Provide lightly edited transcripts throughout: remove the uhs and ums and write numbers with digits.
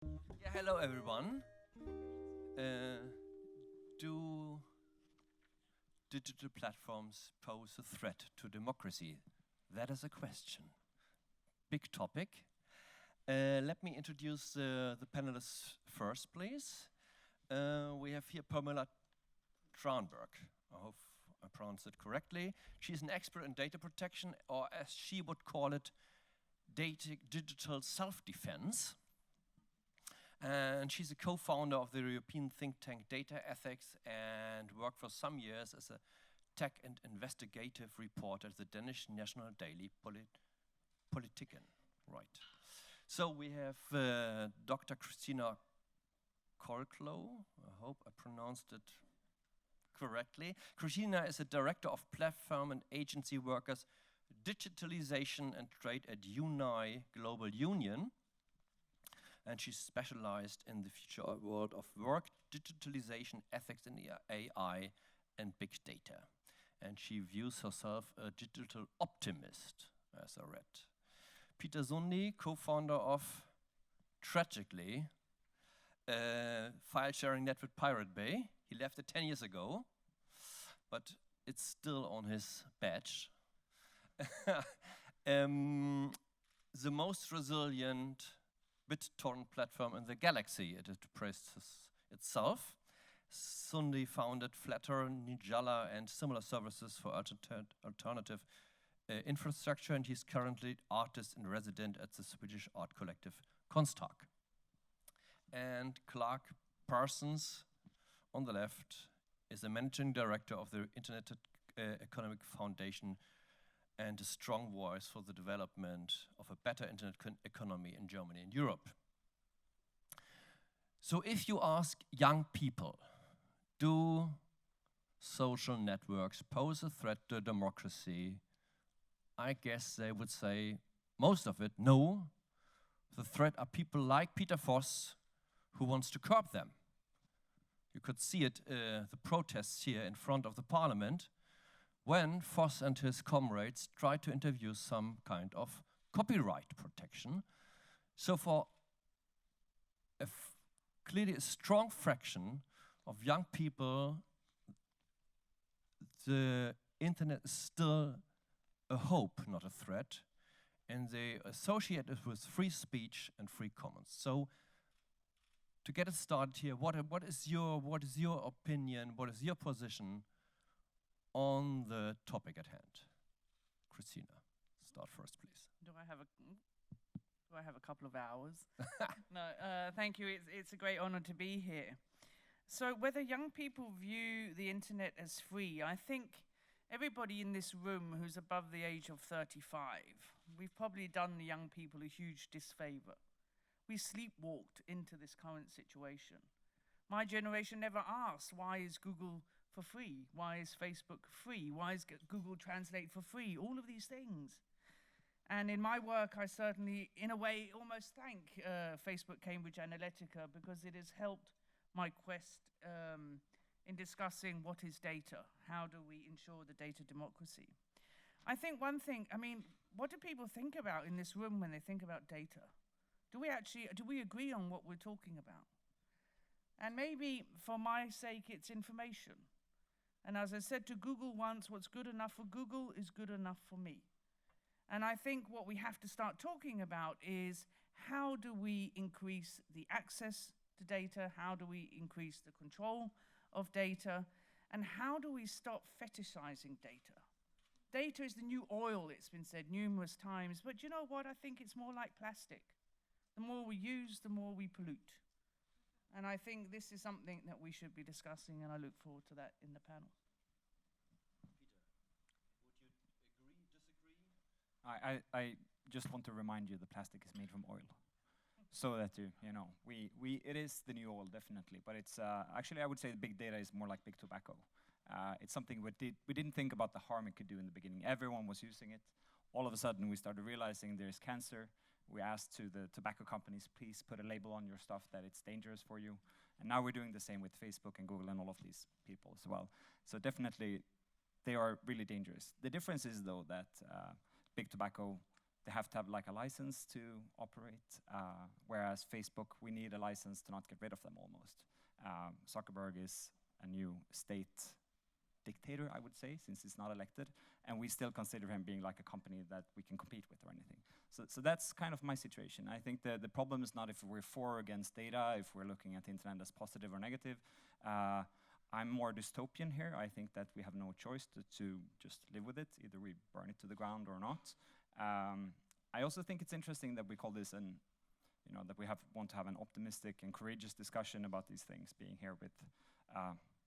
Yeah, hello everyone. Do digital platforms pose a threat to democracy? That is a question. Big topic. Let me introduce the panelists first, please. We have here Pernille Tranberg. I hope I pronounced it correctly. She's an expert in data protection, or as she would call it, digital self-defense. And she's a co-founder of the European think tank DataEthics and worked for some years as a tech and investigative reporter at the Danish national daily Politiken. Right. So we have Dr. Christina Colclough. I hope I pronounced it correctly. Christina is a director of platform and agency workers, digitalization and trade at UNI Global Union. And she's specialized in the future world of work, digitalization, ethics in AI, and big data. And she views herself a digital optimist, as I read. Peter Sunde, co-founder of, tragically, file sharing network Pirate Bay. He left it 10 years ago, but it's still on his badge. The most resilient BitTorrent platform in the galaxy, it praises itself. Sunde founded Flutter, Nigella, and similar services for alternative infrastructure, and he's currently artist in resident at the Swedish art collective Konstag. And Clark Parsons, on the left, is the managing director of the Internet Economic Foundation and a strong voice for the development of a better internet economy in Germany and Europe. So if you ask young people, do social networks pose a threat to democracy? I guess they would say, most of it, no. The threat are people like Peter Voss who wants to curb them. You could see it, the protests here in front of the parliament, when Voss and his comrades tried to interview some kind of copyright protection. So for clearly a strong fraction of young people, the internet is still a hope, not a threat, and they associate it with free speech and free comments. So to get it started here, what is your opinion, what is your position on the topic at hand? Christina, start first, please. Do I have a couple of hours? No, thank you. It's a great honor to be here. So whether young people view the internet as free, I think everybody in this room who's above the age of 35, we've probably done the young people a huge disfavor. We sleepwalked into this current situation. My generation never asked, why is Google for free? Why is Facebook free? Why is Google Translate for free? All of these things. And in my work, I certainly, in a way, almost thank Facebook Cambridge Analytica, because it has helped my quest in discussing what is data. How do we ensure the data democracy? I think one thing, what do people think about in this room when they think about data? Do we agree on what we're talking about? And maybe for my sake, it's information. And as I said to Google once, what's good enough for Google is good enough for me. And I think what we have to start talking about is, how do we increase the access to data? How do we increase the control of data? And how do we stop fetishizing data? Data is the new oil, it's been said numerous times, but you know what? I think it's more like plastic. The more we use, the more we pollute. And I think this is something that we should be discussing, and I look forward to that in the panel. I just want to remind you the plastic is made from oil. So that you know, it is the new oil, definitely, but it's actually, I would say big data is more like big tobacco. It's something we didn't think about the harm it could do in the beginning. Everyone was using it. All of a sudden, we started realizing there's cancer. We asked to the tobacco companies, please put a label on your stuff that it's dangerous for you. And now we're doing the same with Facebook and Google and all of these people as well. So definitely, they are really dangerous. The difference is, though, that big tobacco, they have to have like a license to operate, whereas Facebook, we need a license to not get rid of them almost. Zuckerberg is a new state dictator, I would say, since he's not elected, and we still consider him being like a company that we can compete with or anything. So that's kind of my situation. I think the problem is not if we're for or against data, if we're looking at the internet as positive or negative. I'm more dystopian here. I think that we have no choice to just live with it. Either we burn it to the ground or not. I also think it's interesting that we call this that we want to have an optimistic and courageous discussion about these things, being here with...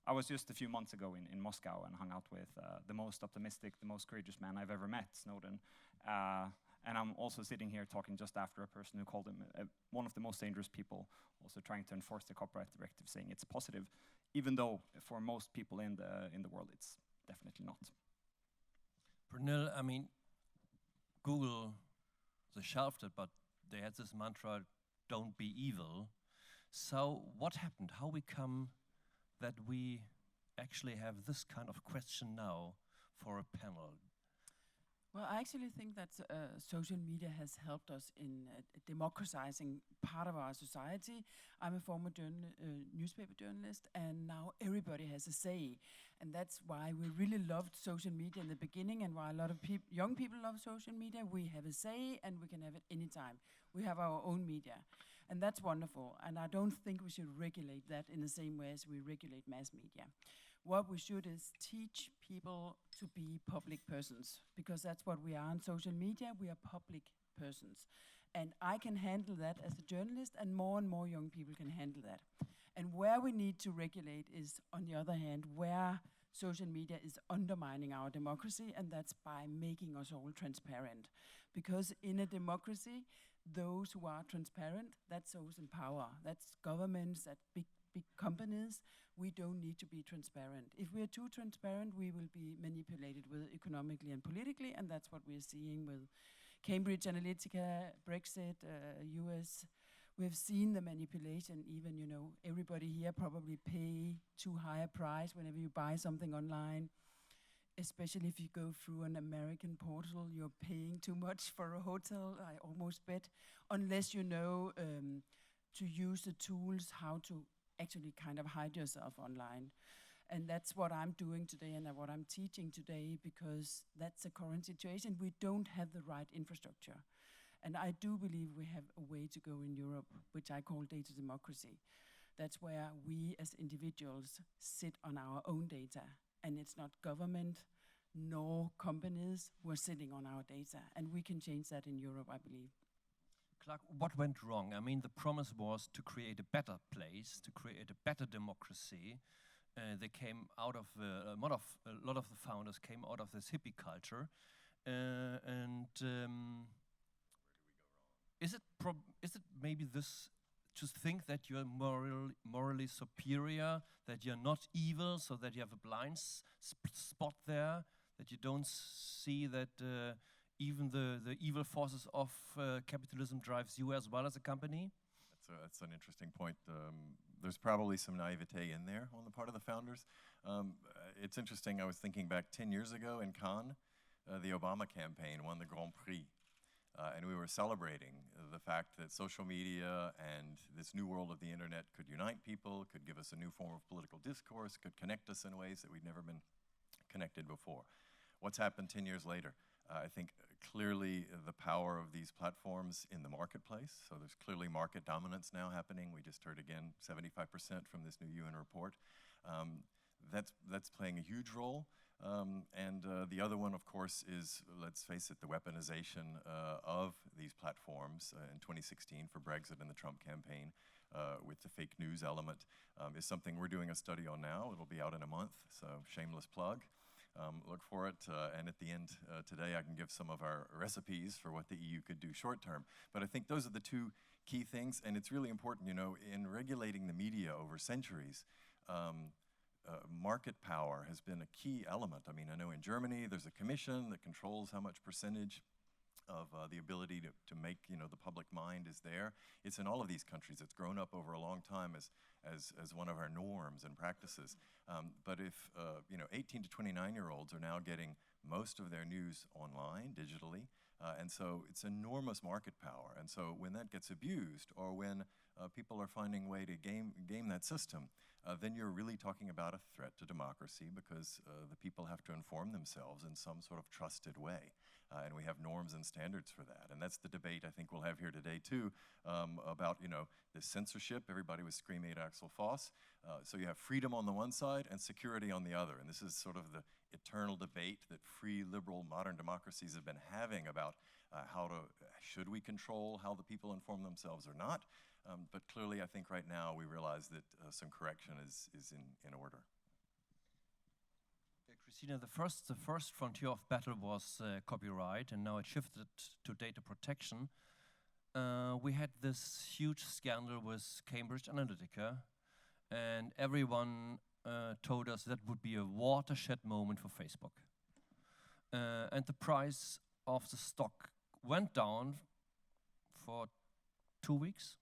I was just a few months ago in Moscow and hung out with the most optimistic, the most courageous man I've ever met, Snowden. And I'm also sitting here talking just after a person who called him one of the most dangerous people, also trying to enforce the copyright directive, saying it's positive, even though for most people in the world it's definitely not. Pernille, I mean, Google, they shelved it, but they had this mantra, don't be evil. So what happened? How we come that we actually have this kind of question now for a panel? Well, I actually think that social media has helped us in democratizing part of our society. I'm a former newspaper journalist, and now everybody has a say. And that's why we really loved social media in the beginning, and why a lot of young people love social media. We have a say, and we can have it anytime. We have our own media. And that's wonderful. And I don't think we should regulate that in the same way as we regulate mass media. What we should is teach people to be public persons, because that's what we are on social media. We are public persons. And I can handle that as a journalist, and more young people can handle that. And where we need to regulate is, on the other hand, where social media is undermining our democracy, and that's by making us all transparent. Because in a democracy, those who are transparent, that's those in power. That's governments, that's big companies. We don't need to be transparent. If we are too transparent, we will be manipulated with economically and politically, and that's what we're seeing with Cambridge Analytica, Brexit, US. We've seen the manipulation. Even, everybody here probably pay too high a price whenever you buy something online. Especially if you go through an American portal, you're paying too much for a hotel, I almost bet, unless you know to use the tools, how to actually kind of hide yourself online. And that's what I'm doing today and what I'm teaching today, because that's the current situation. We don't have the right infrastructure. And I do believe we have a way to go in Europe, which I call data democracy. That's where we as individuals sit on our own data. And it's not government nor companies who are sitting on our data. And we can change that in Europe, I believe. Clark, what went wrong? I mean, the promise was to create a better place, to create a better democracy. They came out of, a lot of the founders came out of this hippie culture. Is it maybe this, to think that you're morally superior, that you're not evil, so that you have a blind spot there, that you don't see that even the evil forces of capitalism drives you as well as a company? That's an interesting point. There's probably some naivete in there on the part of the founders. It's interesting, I was thinking back 10 years ago in Cannes, the Obama campaign won the Grand Prix. And we were celebrating the fact that social media and this new world of the internet could unite people, could give us a new form of political discourse, could connect us in ways that we'd never been connected before. What's happened 10 years later? I think clearly the power of these platforms in the marketplace. So there's clearly market dominance now happening. We just heard again 75% from this new UN report. That's playing a huge role. And the other one, of course, is, let's face it, the weaponization of these platforms in 2016 for Brexit and the Trump campaign with the fake news element is something we're doing a study on now. It'll be out in a month, so shameless plug. Look for it, and at the end today I can give some of our recipes for what the EU could do short term. But I think those are the two key things, and it's really important, in regulating the media over centuries, market power has been a key element. I mean, I know in Germany there's a commission that controls how much percentage of the ability to make, the public mind is there. It's in all of these countries. It's grown up over a long time as one of our norms and practices. But if 18 to 29-year-olds are now getting most of their news online, digitally, And so it's enormous market power. And so when that gets abused, or when people are finding a way to game that system, then you're really talking about a threat to democracy, because the people have to inform themselves in some sort of trusted way. And we have norms and standards for that. And that's the debate I think we'll have here today too, about the censorship. Everybody was screaming at Axel Voss. So you have freedom on the one side and security on the other. And this is sort of the eternal debate that free, liberal, modern democracies have been having about should we control how the people inform themselves or not? But clearly, I think right now we realize that some correction is in order. Christina, the first frontier of battle was copyright, and now it shifted to data protection. We had this huge scandal with Cambridge Analytica, and everyone told us that would be a watershed moment for Facebook. And the price of the stock went down for 2 weeks.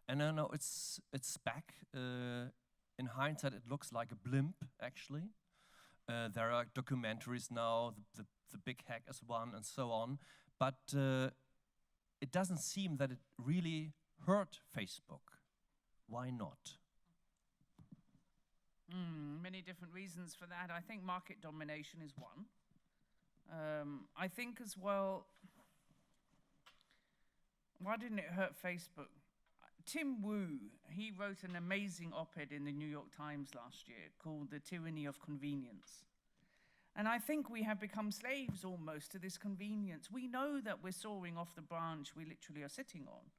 And I know it's back. In hindsight, it looks like a blimp, actually. There are documentaries now, the big hack is one, and so on. But it doesn't seem that it really hurt Facebook. Why not? Many different reasons for that. I think market domination is one. I think as well, why didn't it hurt Facebook? Tim Wu, he wrote an amazing op-ed in the New York Times last year called The Tyranny of Convenience. And I think we have become slaves almost to this convenience. We know that we're soaring off the branch we literally are sitting on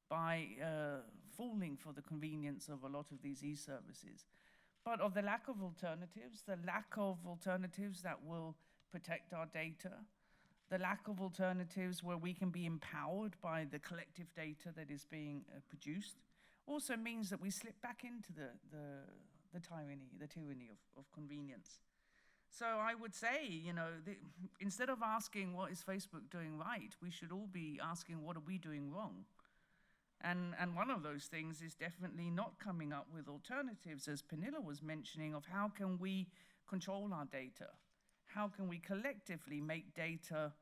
by falling for the convenience of a lot of these e-services. But of the lack of alternatives that will protect our data, the lack of alternatives where we can be empowered by the collective data that is being produced, also means that we slip back into the tyranny of convenience. So I would say, instead of asking what is Facebook doing right, we should all be asking what are we doing wrong. And one of those things is definitely not coming up with alternatives, as Pernille was mentioning, of how can we control our data? How can we collectively make data,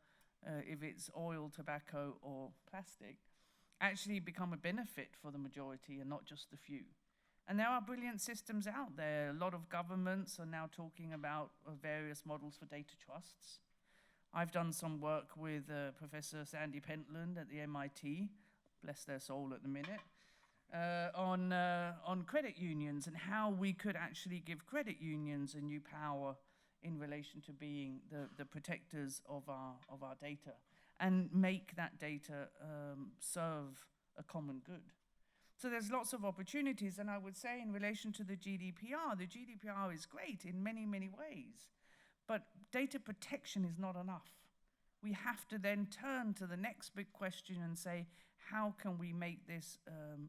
if it's oil, tobacco, or plastic, actually become a benefit for the majority and not just the few? And there are brilliant systems out there. A lot of governments are now talking about various models for data trusts. I've done some work with Professor Sandy Pentland at the MIT, bless their soul at the minute, on credit unions and how we could actually give credit unions a new power in relation to being the protectors of our data and make that data serve a common good. So there's lots of opportunities, and I would say in relation to the GDPR is great in many, many ways, but data protection is not enough. We have to then turn to the next big question and say, how can we make this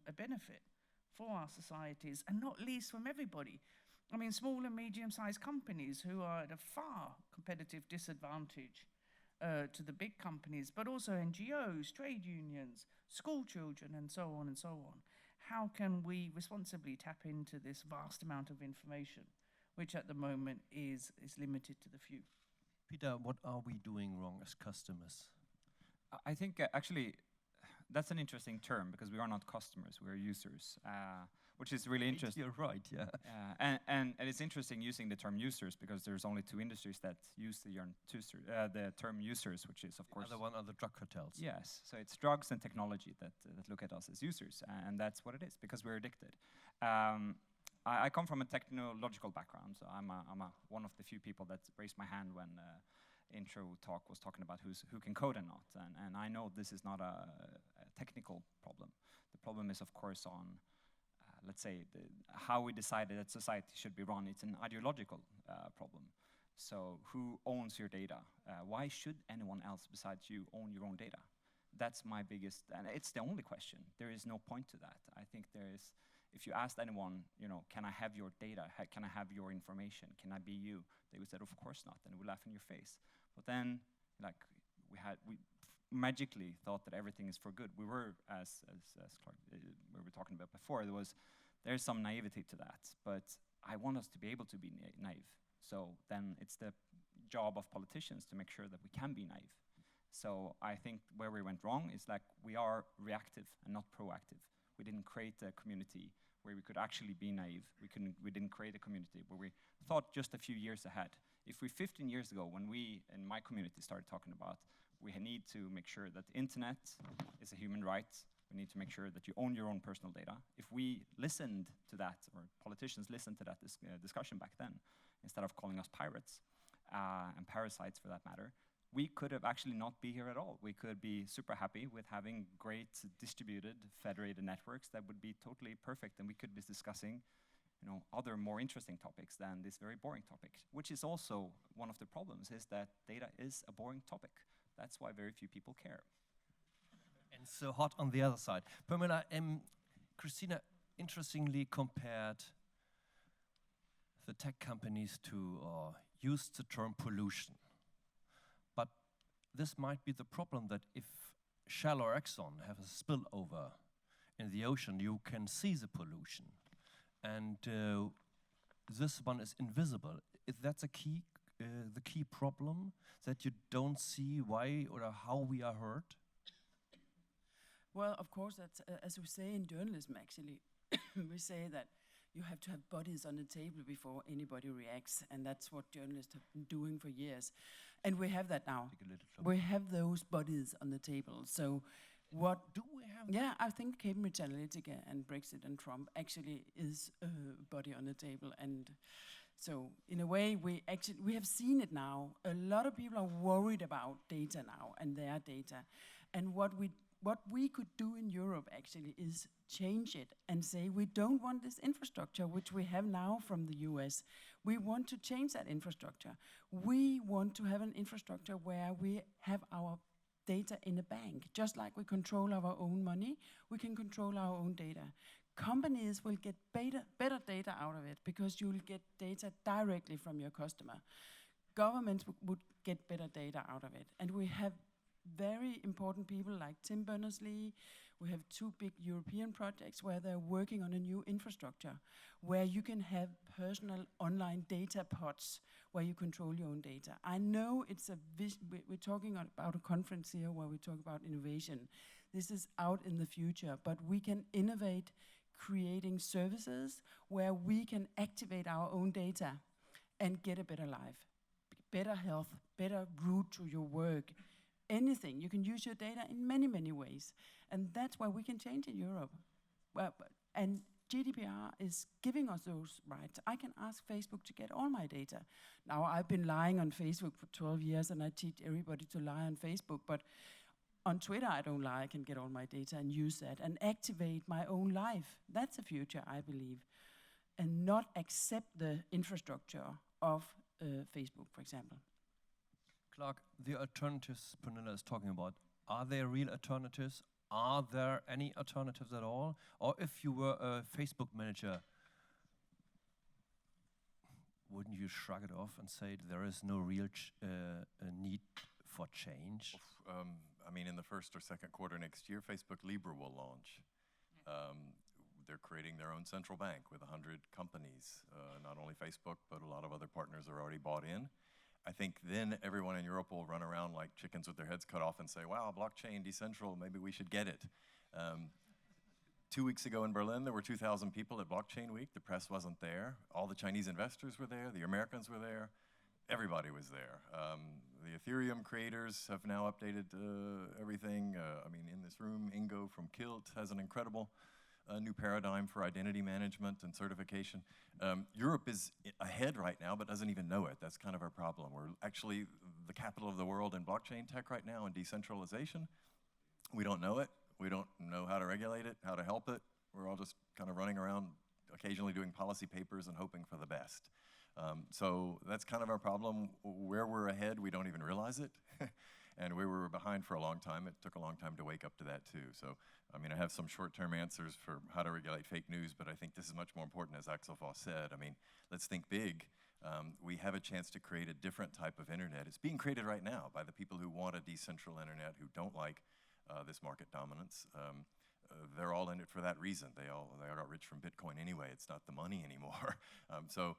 a benefit for our societies, and not least from everybody? I mean, small and medium-sized companies who are at a far competitive disadvantage to the big companies, but also NGOs, trade unions, school children, and so on and so on. How can we responsibly tap into this vast amount of information, which at the moment is limited to the few? Peter, what are we doing wrong as customers? I think actually that's an interesting term, because we are not customers, we are users, which is really interesting. You're right, yeah. And it's interesting using the term users, because there's only two industries that use the term users, which is, of course... The other one are the drug cartels. Yes, so it's drugs and technology that look at us as users, and that's what it is, because we're addicted. I come from a technological background, so I'm one of the few people that raised my hand when intro talk was talking about who can code and not, and I know this is not a technical problem. The problem is, of course, on let's say how we decided that society should be run. It's an ideological problem. So who owns your data? Why should anyone else besides you own your own data? That's my biggest, and it's the only question. There is no point to that. I think there is, if you asked anyone, can I have your data? Can I have your information? Can I be you? They would say, of course not, and we laugh in your face. But then, we magically thought that everything is for good. We were, as Clark, we were talking about before, there's some naivety to that, but I want us to be able to be naive. So then it's the job of politicians to make sure that we can be naive. So I think where we went wrong is like we are reactive and not proactive. We didn't create a community where we could actually be naive. We didn't create a community where we thought just a few years ahead. If we 15 years ago, when we in my community started talking about we need to make sure that the internet is a human right, we need to make sure that you own your own personal data. If we listened to that, or politicians listened to that discussion back then, instead of calling us pirates and parasites for that matter, we could have actually not be here at all. We could be super happy with having great distributed, federated networks that would be totally perfect, and we could be discussing, other more interesting topics than this very boring topic, which is also one of the problems, is that data is a boring topic. That's why very few people care. And so hot on the other side. Pernille, Christina interestingly compared the tech companies to, or used the term pollution. But this might be the problem, that if Shell or Exxon have a spillover in the ocean, you can see the pollution. And this one is invisible. Is that the key problem, that you don't see why or how we are hurt? Well, of course, that's as we say in journalism, actually. We say that you have to have bodies on the table before anybody reacts, and that's what journalists have been doing for years. And we have that now. We have those bodies on the table. So what do we have? Yeah, I think Cambridge Analytica and Brexit and Trump actually is a body on the table. And so in a way, we have seen it now. A lot of people are worried about data now and their data. And what we could do in Europe actually is change it and say we don't want this infrastructure which we have now from the US. We want to change that infrastructure. We want to have an infrastructure where we have our data in a bank. Just like we control our own money, we can control our own data. Companies will get better data out of it because you'll get data directly from your customer. Governments would get better data out of it. And we have very important people like Tim Berners-Lee. We have 2 big European projects where they're working on a new infrastructure where you can have personal online data pods where you control your own data. I know it's we're talking about a conference here where we talk about innovation. This is out in the future, but we can innovate creating services where we can activate our own data and get a better life, better health, better route to your work. Anything. You can use your data in many, many ways. And that's why we can change in Europe. And GDPR is giving us those rights. I can ask Facebook to get all my data. Now, I've been lying on Facebook for 12 years, and I teach everybody to lie on Facebook. But on Twitter, I don't lie. I can get all my data and use that and activate my own life. That's the future, I believe. And not accept the infrastructure of Facebook, for example. Clark, the alternatives Pernille is talking about, are there real alternatives? Are there any alternatives at all? Or if you were a Facebook manager, wouldn't you shrug it off and say there is no real need for change? I mean, in the first or second quarter next year, Facebook Libra will launch. They're creating their own central bank with 100 companies. Not only Facebook, but a lot of other partners are already bought in. I think then everyone in Europe will run around like chickens with their heads cut off and say, wow, blockchain, decentral, maybe we should get it. 2 weeks ago in Berlin, there were 2,000 people at Blockchain Week. The press wasn't there. All the Chinese investors were there. The Americans were there. Everybody was there. The Ethereum creators have now updated everything. I mean, in this room, Ingo from Kilt has an incredible new paradigm for identity management and certification. Europe is ahead right now, but doesn't even know it. That's kind of our problem. We're actually the capital of the world in blockchain tech right now and decentralization. We don't know it. We don't know how to regulate it, how to help it. We're all just kind of running around, occasionally doing policy papers and hoping for the best. So that's kind of our problem. Where we're ahead, we don't even realize it. And we were behind for a long time. It took a long time to wake up to that too. So, I mean, I have some short-term answers for how to regulate fake news, but I think this is much more important, as Axel Voss said. I mean, let's think big. We have a chance to create a different type of internet. It's being created right now by the people who want a decentral internet, who don't like this market dominance. They're all in it for that reason. They all got rich from Bitcoin anyway. It's not the money anymore. So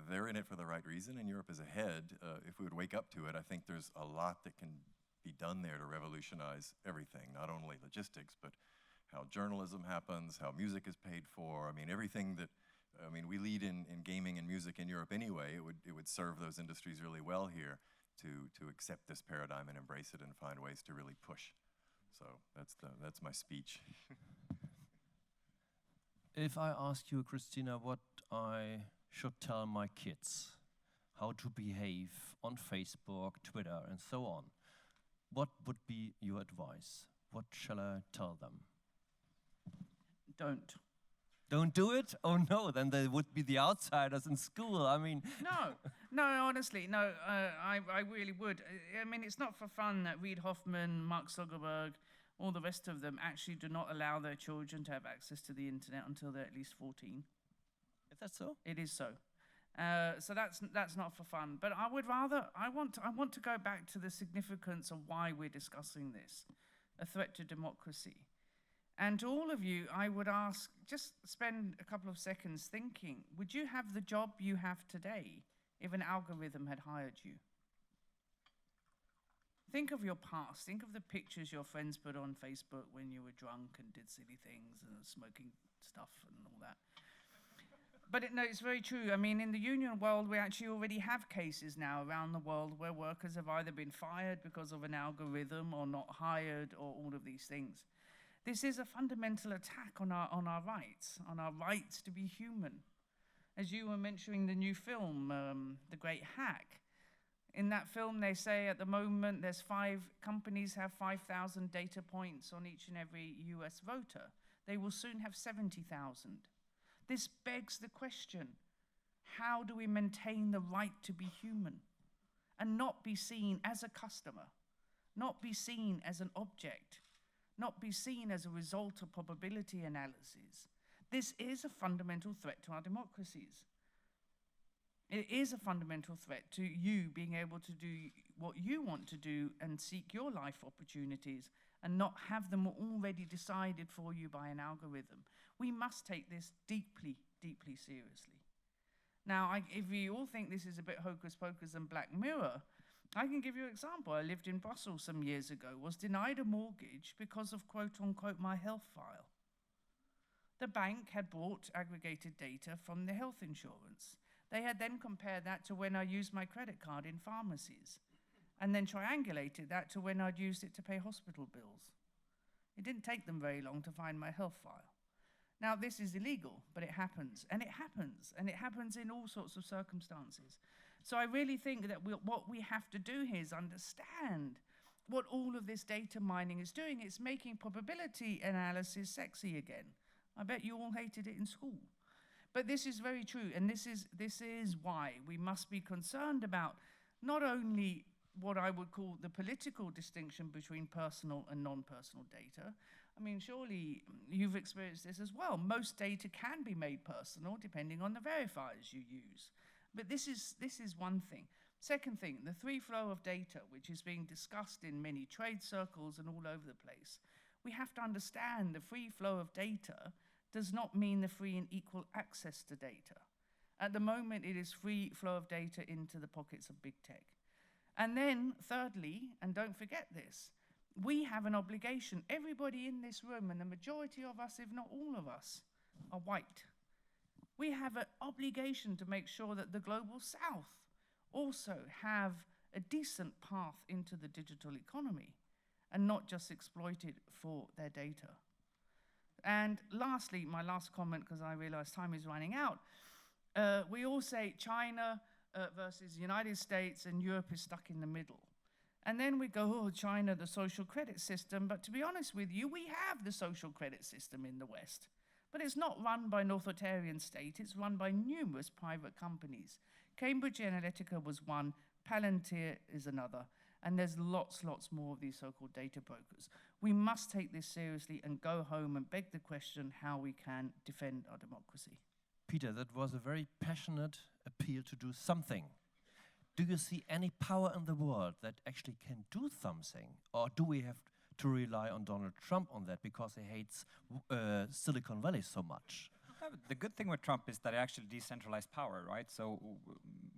they're in it for the right reason, and Europe is ahead. If we would wake up to it, I think there's a lot that can be done there to revolutionize everything, not only logistics, but how journalism happens, how music is paid for. I mean, everything that, I mean, we lead in gaming and music in Europe anyway. It would serve those industries really well here to accept this paradigm and embrace it and find ways to really push. So that's my speech. If I ask you, Christina, what I should tell my kids, how to behave on Facebook, Twitter, and so on, what would be your advice? What shall I tell them? Don't. Don't do it? Oh no, then they would be the outsiders in school. I mean... No, honestly, no, I really would. I mean, it's not for fun that Reid Hoffman, Mark Zuckerberg, all the rest of them actually do not allow their children to have access to the internet until they're at least 14. Is that so? It is so. So that's not for fun. But I would rather, I want to go back to the significance of why we're discussing this, a threat to democracy. And to all of you, I would ask, just spend a couple of seconds thinking, would you have the job you have today if an algorithm had hired you? Think of your past. Think of the pictures your friends put on Facebook when you were drunk and did silly things and smoking stuff and all that. But it's very true. I mean, in the union world, we actually already have cases now around the world where workers have either been fired because of an algorithm or not hired or all of these things. This is a fundamental attack on our rights to be human. As you were mentioning the new film, The Great Hack, in that film they say at the moment there's 5 companies have 5,000 data points on each and every US voter. They will soon have 70,000. This begs the question, how do we maintain the right to be human and not be seen as a customer, not be seen as an object, not be seen as a result of probability analysis? This is a fundamental threat to our democracies. It is a fundamental threat to you being able to do what you want to do and seek your life opportunities and not have them already decided for you by an algorithm. We must take this deeply, deeply seriously. Now, if you all think this is a bit hocus pocus and Black Mirror, I can give you an example. I lived in Brussels some years ago, was denied a mortgage because of quote unquote my health file. The bank had bought aggregated data from the health insurance. They had then compared that to when I used my credit card in pharmacies and then triangulated that to when I'd used it to pay hospital bills. It didn't take them very long to find my health file. Now, this is illegal, but it happens, and it happens, and it happens in all sorts of circumstances. So I really think that what we have to do here is understand what all of this data mining is doing. It's making probability analysis sexy again. I bet you all hated it in school. But this is very true, and this is why we must be concerned about not only what I would call the political distinction between personal and non-personal data. I mean, surely you've experienced this as well. Most data can be made personal depending on the verifiers you use. But this is one thing. Second thing, the free flow of data, which is being discussed in many trade circles and all over the place. We have to understand the free flow of data does not mean the free and equal access to data. At the moment, it is free flow of data into the pockets of big tech. And then, thirdly, and don't forget this, we have an obligation. Everybody in this room, and the majority of us, if not all of us, are white. We have an obligation to make sure that the global south also have a decent path into the digital economy and not just exploit it for their data. And lastly, my last comment, because I realize time is running out, we all say China versus the United States and Europe is stuck in the middle. And then we go, oh, China, the social credit system. But to be honest with you, we have the social credit system in the West. But it's not run by an authoritarian state. It's run by numerous private companies. Cambridge Analytica was one, Palantir is another. And there's lots more of these so-called data brokers. We must take this seriously and go home and beg the question how we can defend our democracy. Peter, that was a very passionate appeal to do something. Do you see any power in the world that actually can do something? Or do we have to rely on Donald Trump on that because he hates Silicon Valley so much? The good thing with Trump is that he actually decentralized power, right? So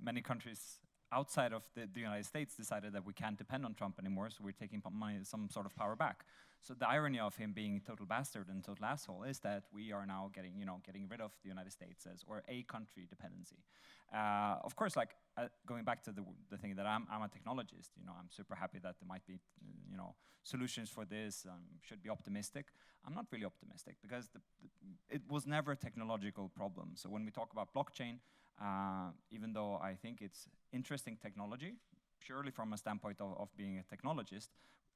many countries outside of the United States decided that we can't depend on Trump anymore, so we're taking some sort of power back. So the irony of him being a total bastard and total asshole is that we are now getting rid of the United States or a country dependency. Of course, like going back to the thing that I'm a technologist. I'm super happy that there might be solutions for this. Should be optimistic. I'm not really optimistic because it was never a technological problem. So when we talk about blockchain, even though I think it's interesting technology, purely from a standpoint of being a technologist,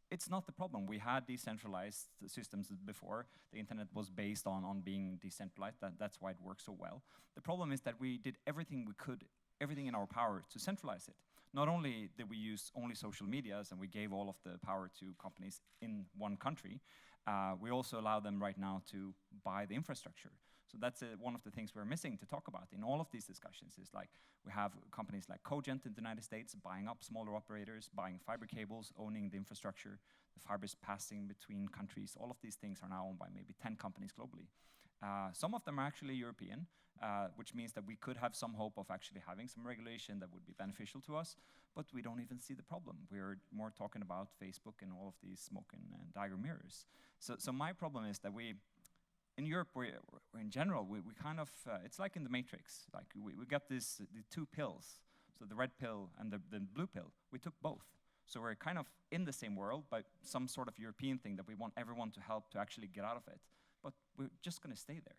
it's not the problem. We had decentralized systems before. The internet was based on being decentralized. That's why it works so well. The problem is that we did everything we could, everything in our power to centralize it. Not only did we use only social medias and we gave all of the power to companies in one country, we also allow them right now to buy the infrastructure. So that's one of the things we're missing to talk about in all of these discussions is like we have companies like Cogent in the United States buying up smaller operators, buying fiber cables, owning the infrastructure, the fibers passing between countries. All of these things are now owned by maybe 10 companies globally. Some of them are actually European, which means that we could have some hope of actually having some regulation that would be beneficial to us, but we don't even see the problem. We're more talking about Facebook and all of these smoke and dagger mirrors. So my problem is that in Europe, in general, we kind of, it's like in the Matrix. Like we got the two pills, so the red pill and the blue pill. We took both. So we're kind of in the same world, but some sort of European thing that we want everyone to help to actually get out of it. But we're just going to stay there.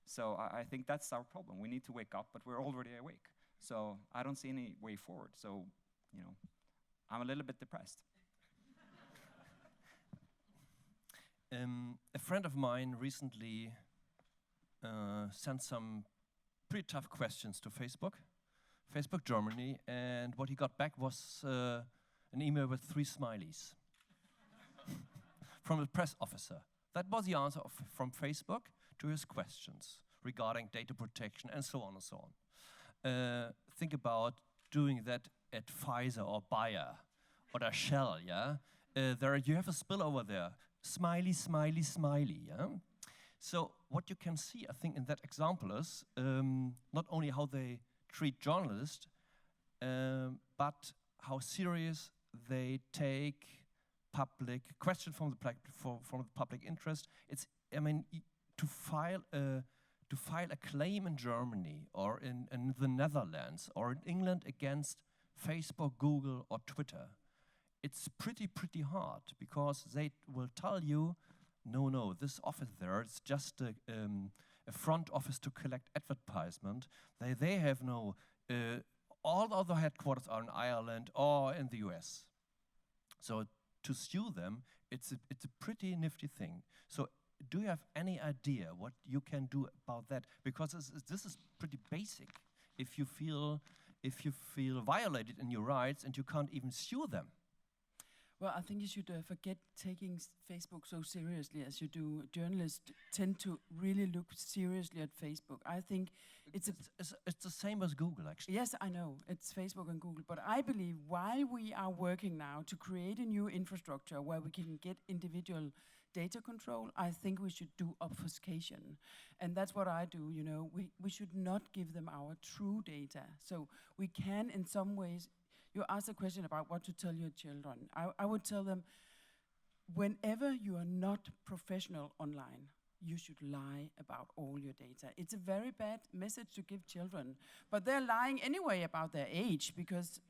So I think that's our problem. We need to wake up, but we're already awake. So I don't see any way forward. So, I'm a little bit depressed. A friend of mine recently sent some pretty tough questions to Facebook Germany, and what he got back was an email with 3 smileys from a press officer. That was the answer from Facebook to his questions regarding data protection and so on and so on. Think about doing that at Pfizer or Bayer or Shell, yeah? There you have a spillover there. Smiley, smiley, smiley, yeah? So what you can see, I think, in that example is not only how they treat journalists, but how serious they take public question from the public interest. It's, to file a claim in Germany or in the Netherlands or in England against Facebook, Google, or Twitter, it's pretty hard because they will tell you, no, this office there is just a front office to collect advertisement. They have no, all other headquarters are in Ireland or in the US. So to sue them, it's a pretty nifty thing. So do you have any idea what you can do about that? Because this is pretty basic. If you feel violated in your rights and you can't even sue them. Well, I think you should forget taking Facebook so seriously as you do. Journalists tend to really look seriously at Facebook. I think it's the same as Google, actually. Yes, I know. It's Facebook and Google. But I believe while we are working now to create a new infrastructure where we can get individual data control, I think we should do obfuscation. And that's what I do, We should not give them our true data. So we can, in some ways, you asked a question about what to tell your children. I would tell them, whenever you are not professional online, you should lie about all your data. It's a very bad message to give children, but they're lying anyway about their age because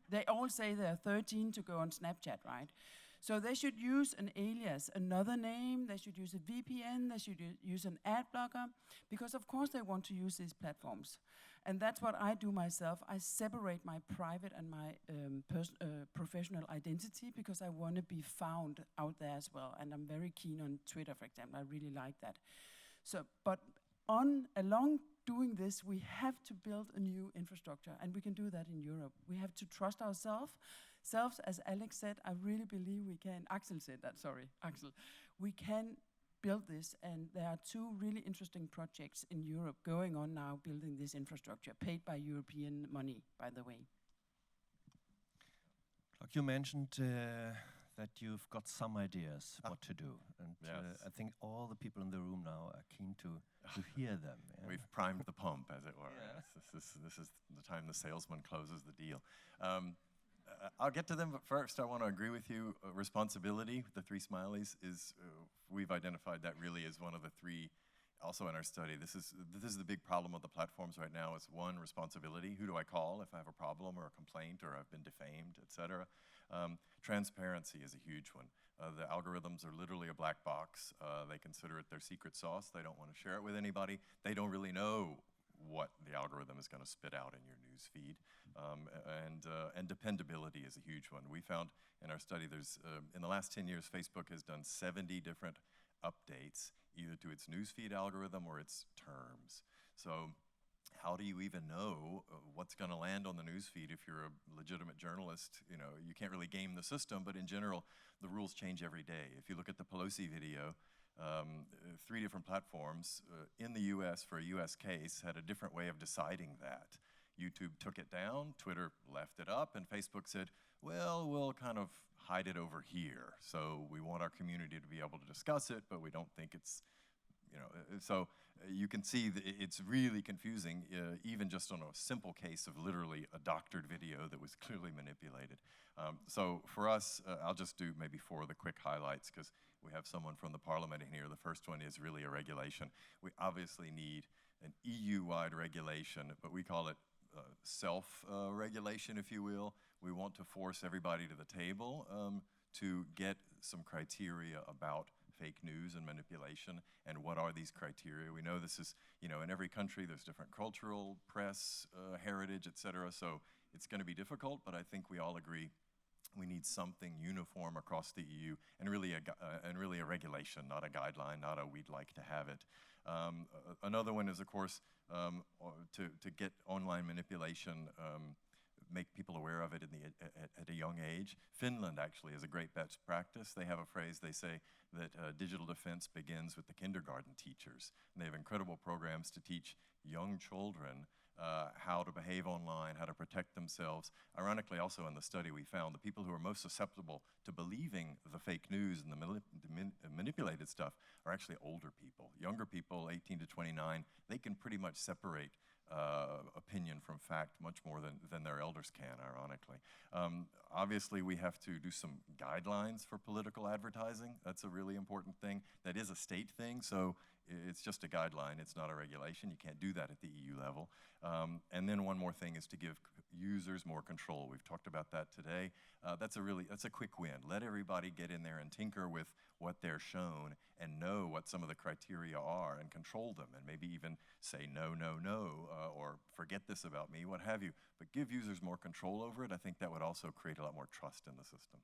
they all say they're 13 to go on Snapchat, right? So they should use an alias, another name, they should use a VPN, they should use an ad blocker, because of course they want to use these platforms. And that's what I do myself. I separate my private and my professional identity because I want to be found out there as well. And I'm very keen on Twitter, for example. I really like that. So, but along doing this, we have to build a new infrastructure, and we can do that in Europe. We have to trust ourselves. As Alex said, I really believe we can. Axel said that, sorry, Axel. We can build this, and there are 2 really interesting projects in Europe going on now building this infrastructure, paid by European money, by the way. Like you mentioned, that you've got some ideas what to do. And Yes. I think all the people in the room now are keen to hear them. Yeah. We've primed the pump, as it were. Yeah. Yes, this is the time the salesman closes the deal. I'll get to them, but first I want to agree with you. Responsibility, the 3 smileys, is we've identified that really as one of the 3. Also in our study, this is the big problem with the platforms right now. Is 1, responsibility. Who do I call if I have a problem or a complaint or I've been defamed, etc. Transparency is a huge one. The algorithms are literally a black box. They consider it their secret sauce. They don't want to share it with anybody. They don't really know what the algorithm is going to spit out in your news feed. And dependability is a huge one. We found in our study there's, in the last 10 years, Facebook has done 70 different updates, either to its newsfeed algorithm or its terms. So how do you even know what's going to land on the newsfeed if you're a legitimate journalist? You know, you can't really game the system, but in general, the rules change every day. If you look at the Pelosi video, 3 different platforms in the US for a US case had a different way of deciding that. YouTube took it down, Twitter left it up, and Facebook said, well, we'll kind of hide it over here. So we want our community to be able to discuss it, but we don't think it's, you know, so you can see that it's really confusing, even just on a simple case of literally a doctored video that was clearly manipulated. So for us, I'll just do maybe 4 of the quick highlights because we have someone from the Parliament in here. The first one is really a regulation. We obviously need an EU-wide regulation, but we call it self-regulation, if you will. We want to force everybody to the table to get some criteria about fake news and manipulation, and what are these criteria. We know this is, you know, in every country there's different cultural, press, heritage, etc. So it's going to be difficult, but I think we all agree we need something uniform across the EU, and really a regulation, not a guideline, not a we'd like to have it. Another one is, of course, to get online manipulation, make people aware of it at a young age. Finland actually is a great best practice. They have a phrase, they say that digital defense begins with the kindergarten teachers. And they have incredible programs to teach young children how to behave online, how to protect themselves. Ironically, also in the study, we found the people who are most susceptible to believing the fake news and the manipulated stuff are actually older people. Younger people, 18 to 29, they can pretty much separate opinion from fact much more than their elders can, ironically. Obviously, we have to do some guidelines for political advertising. That's a really important thing. That is a state thing, so it's just a guideline. It's not a regulation. You can't do that at the EU level. And then one more thing is to give users more control. We've talked about that today. That's a quick win. Let everybody get in there and tinker with what they're shown and know what some of the criteria are and control them, and maybe even say no, no, no, or forget this about me, what have you. But give users more control over it. I think that would also create a lot more trust in the system.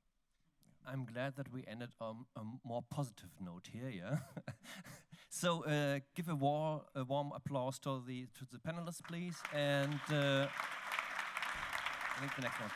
I'm glad that we ended on a more positive note here, yeah? So give a warm applause to the panelists, please, and I think the next one.